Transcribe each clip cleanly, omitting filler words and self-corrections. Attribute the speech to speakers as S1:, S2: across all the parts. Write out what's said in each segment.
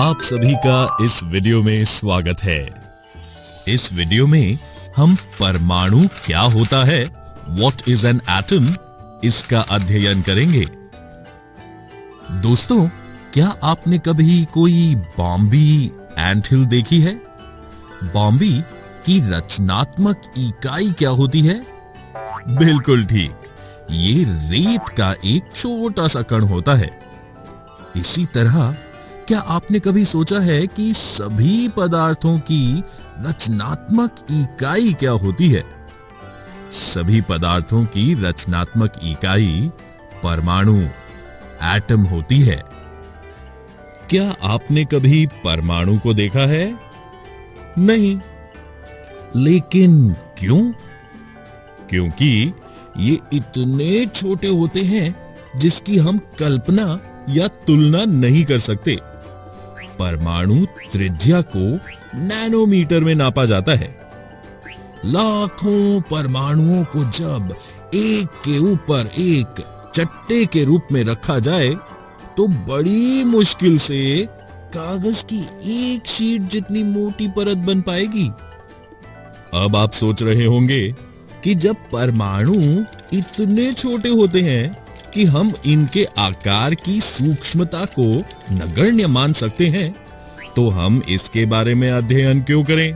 S1: आप सभी का इस वीडियो में स्वागत है। इस वीडियो में हम परमाणु क्या होता है, What is an atom, इसका अध्ययन करेंगे। दोस्तों, क्या आपने कभी कोई बॉम्बी एंटहिल देखी है? बॉम्बी की रचनात्मक इकाई क्या होती है? बिल्कुल ठीक, ये रेत का एक छोटा सा कण होता है। इसी तरह क्या आपने कभी सोचा है कि सभी पदार्थों की रचनात्मक इकाई क्या होती है? सभी पदार्थों की रचनात्मक इकाई परमाणु, एटम होती है। क्या आपने कभी परमाणु को देखा है? नहीं। लेकिन क्यों? क्योंकि ये इतने छोटे होते हैं जिसकी हम कल्पना या तुलना नहीं कर सकते। परमाणु त्रिज्या को नैनोमीटर में नापा जाता है। लाखों परमाणुओं को जब एक के ऊपर एक चट्टे के रूप में रखा जाए तो बड़ी मुश्किल से कागज की एक शीट जितनी मोटी परत बन पाएगी। अब आप सोच रहे होंगे कि जब परमाणु इतने छोटे होते हैं कि हम इनके आकार की सूक्ष्मता को नगण्य मान सकते हैं, तो हम इसके बारे में अध्ययन क्यों करें?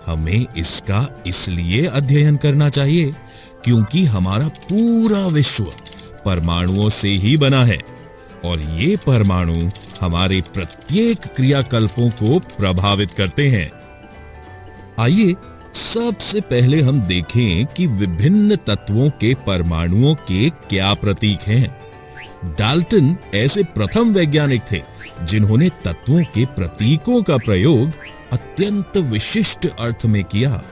S1: हमें इसका इसलिए अध्ययन करना चाहिए क्योंकि हमारा पूरा विश्व परमाणुओं से ही बना है और ये परमाणु हमारे प्रत्येक क्रियाकल्पों को प्रभावित करते हैं। आइए सबसे पहले हम देखें कि विभिन्न तत्वों के परमाणुओं के क्या प्रतीक हैं। डाल्टन ऐसे प्रथम वैज्ञानिक थे जिन्होंने तत्वों के प्रतीकों का प्रयोग अत्यंत विशिष्ट अर्थ में किया।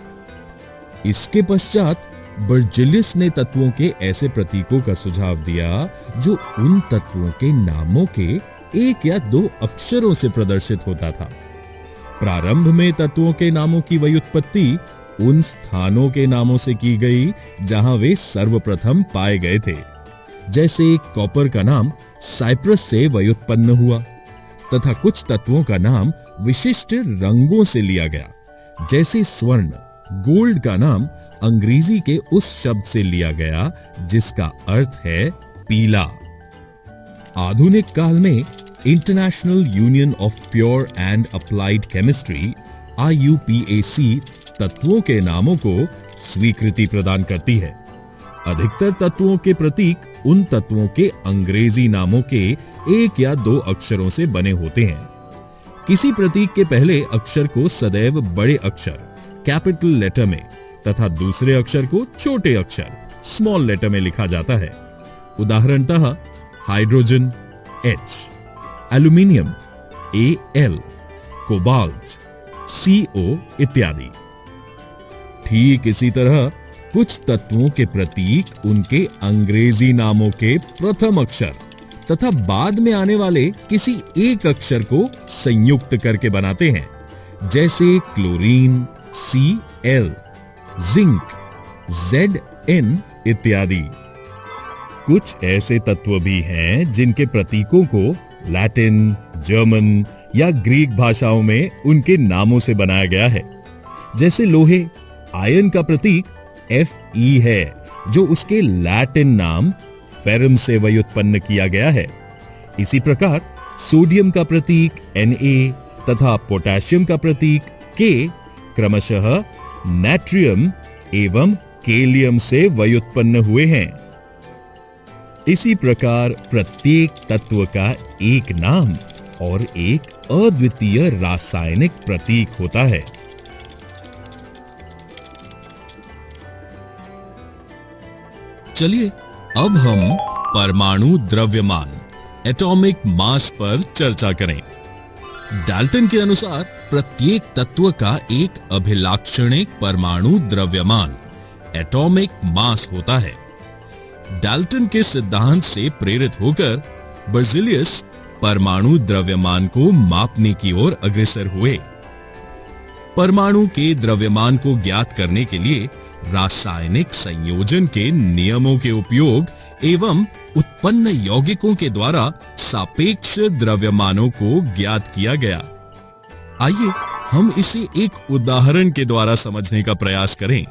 S1: इसके पश्चात बर्ज़िलियस ने तत्वों के ऐसे प्रतीकों का सुझाव दिया जो उन तत्वों के नामों के एक या दो अक्षरों से प्रदर्शित होता था। प्रारंभ में तत्वों के नामों की व्युत्पत्ति उन स्थानों के नामों से की गई जहां वे सर्वप्रथम पाए गए थे। जैसे कॉपर का नाम साइप्रस से व्युत्पन्न हुआ तथा कुछ तत्वों का नाम विशिष्ट रंगों से लिया गया। जैसे स्वर्ण, गोल्ड का नाम अंग्रेजी के उस शब्द से लिया गया जिसका अर्थ है पीला। आधुनिक काल में international union of pure and applied chemistry IUPAC तत्वों के नामों को स्वीकृति प्रदान करती है। अधिकतर तत्वों के प्रतीक उन तत्वों के अंग्रेजी नामों के एक या दो अक्षरों से बने होते हैं। किसी प्रतीक के पहले अक्षर को सदैव बड़े अक्षर कैपिटल लेटर में तथा दूसरे अक्षर को छोटे अक्षर स्मॉल लेटर में लिखा जाता है। उदाहरणतः hydrogen H, aluminium Al, cobalt CO इत्यादि। ठीक इसी तरह कुछ तत्वों के प्रतीक उनके अंग्रेजी नामों के प्रथम अक्षर तथा बाद में आने वाले किसी एक अक्षर को संयुक्त करके बनाते हैं। जैसे क्लोरीन Cl, जिंक Zn इत्यादि। कुछ ऐसे तत्व भी हैं जिनके प्रतीकों को लैटिन, जर्मन या ग्रीक भाषाओं में उनके नामों से बनाया गया है। जैसे लोहे आयन का प्रतीक Fe है जो उसके लैटिन नाम फेरम से व्युत्पन्न किया गया है। इसी प्रकार सोडियम का प्रतीक Na तथा पोटेशियम का प्रतीक K क्रमशः नाट्रियम एवं केलियम से व्युत्पन्न हुए हैं। इसी प्रकार प्रत्येक तत्व का एक नाम और एक अद्वितीय रासायनिक प्रतीक होता है। चलिए अब हम परमाणु द्रव्यमान एटॉमिक मास पर चर्चा करें। डाल्टन के अनुसार प्रत्येक तत्व का एक अभिलाक्षणिक परमाणु द्रव्यमान एटॉमिक मास होता है। डाल्टन के सिद्धांत से प्रेरित होकर बर्ज़िलियस परमाणु द्रव्यमान को मापने की ओर अग्रसर हुए। परमाणु के द्रव्यमान को ज्ञात करने के लिए रासायनिक संयोजन के नियमों के उपयोग एवं उत्पन्न यौगिकों के द्वारा सापेक्ष द्रव्यमानों को ज्ञात किया गया। आइए हम इसे एक उदाहरण के द्वारा समझने का प्रयास करें।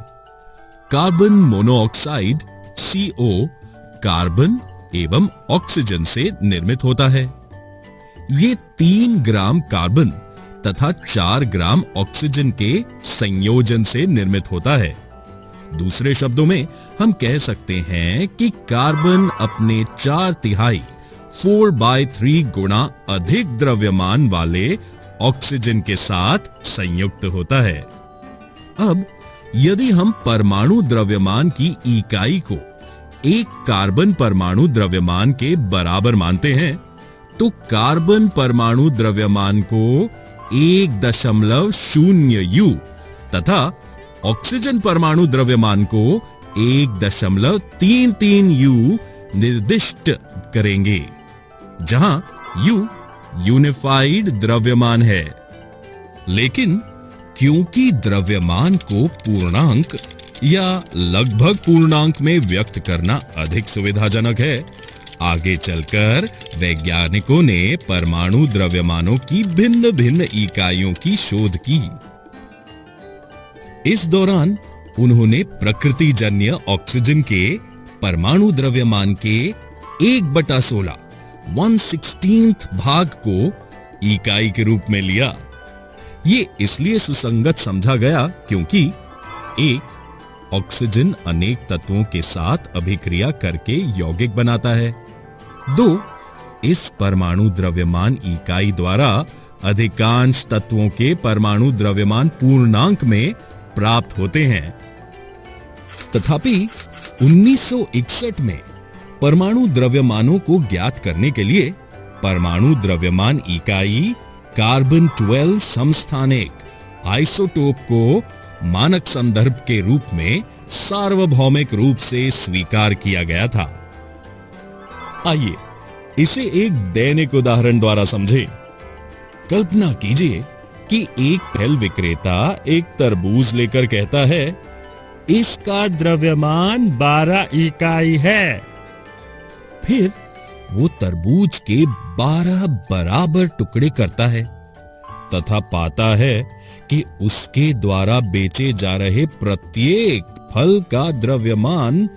S1: कार्बन मोनोऑक्साइड CO कार्बन एवं ऑक्सीजन से निर्मित होता है। ये 3 ग्राम कार्बन तथा 4 ग्राम ऑक्सीजन के संयोजन से निर्मित होता है। दूसरे शब्दों में हम कह सकते हैं कि कार्बन अपने 4/3 4/3 गुना अधिक द्रव्यमान वाले ऑक्सीजन के साथ संयुक्त होता है। अब यदि हम परमाणु द्रव्यमान की इकाई को एक कार्बन परमाणु द्रव्यमान के बराबर मानते हैं, तो कार्बन परमाणु द्रव्यमान को 1.0 U तथा ऑक्सीजन परमाणु द्रव्यमान को 1.33 U निर्दिष्ट करेंगे, जहां U यूनिफाइड द्रव्यमान है। लेकिन क्योंकि द्रव्यमान को पूर्णांक या लगभग पूर्णांक में व्यक्त करना अधिक सुविधाजनक है, आगे चलकर वैज्ञानिकों ने परमाणु द्रव्यमानों की भिन्न भिन्न इकाइयों की शोध की। इस दौरान उन्होंने प्रकृतिजन्य ऑक्सीजन के परमाणु द्रव्यमान के 1/16 1/16 भाग को इकाई के रूप में लिया। ये इसलिए सुसंगत समझा गया क्योंकि 1 ऑक्सीजन अनेक तत्वों के साथ अभिक्रिया करके यौगिक बनाता है। 2 इस परमाणु द्रव्यमान इकाई द्वारा अधिकांश तत्वों के परमाणु द्रव्यमान पूर्णांक में प्राप्त होते हैं। तथापि 1961 में परमाणु द्रव्यमानों को ज्ञात करने के लिए परमाणु द्रव्यमान इकाई कार्बन 12 समस्थानिक आइसोटोप को मानक संदर्भ के रूप में सार्वभौमिक रूप से स्वीकार किया गया था। आइए इसे एक दैनिक उदाहरण द्वारा समझें। कल्पना कीजिए कि एक फल विक्रेता एक तरबूज लेकर कहता है, इसका द्रव्यमान 12 इकाई है। फिर वो तरबूज के 12 बराबर टुकड़े करता है तथा पाता है कि उसके द्वारा बेचे जा रहे प्रत्येक फल का द्रव्यमान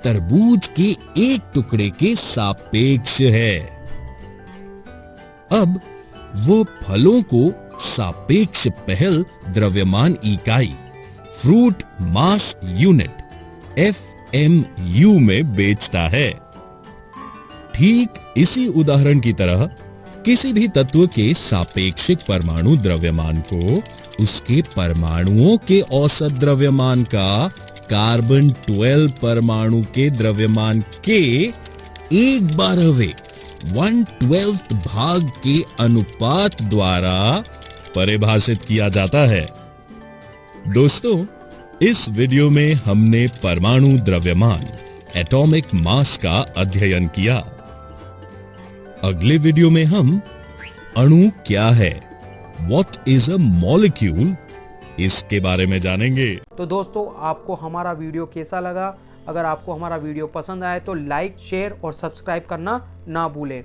S1: तरबूज के एक टुकड़े के सापेक्ष है। अब वो फलों को सापेक्ष पहल द्रव्यमान इकाई फ्रूट मास यूनिट FMU में बेचता है। ठीक इसी उदाहरण की तरह किसी भी तत्व के सापेक्षिक परमाणु द्रव्यमान को उसके परमाणुओं के औसत द्रव्यमान का कार्बन 12 परमाणु के द्रव्यमान के 1/12वें 1/12 भाग के अनुपात द्वारा परिभाषित किया जाता है। दोस्तों, इस वीडियो में हमने परमाणु द्रव्यमान एटॉमिक मास का अध्ययन किया। अगले वीडियो में हम अणु क्या है, What is a molecule, इसके बारे में जानेंगे।
S2: तो दोस्तों, आपको हमारा वीडियो कैसा लगा? अगर आपको हमारा वीडियो पसंद आए तो लाइक, शेयर और सब्सक्राइब करना ना भूलें।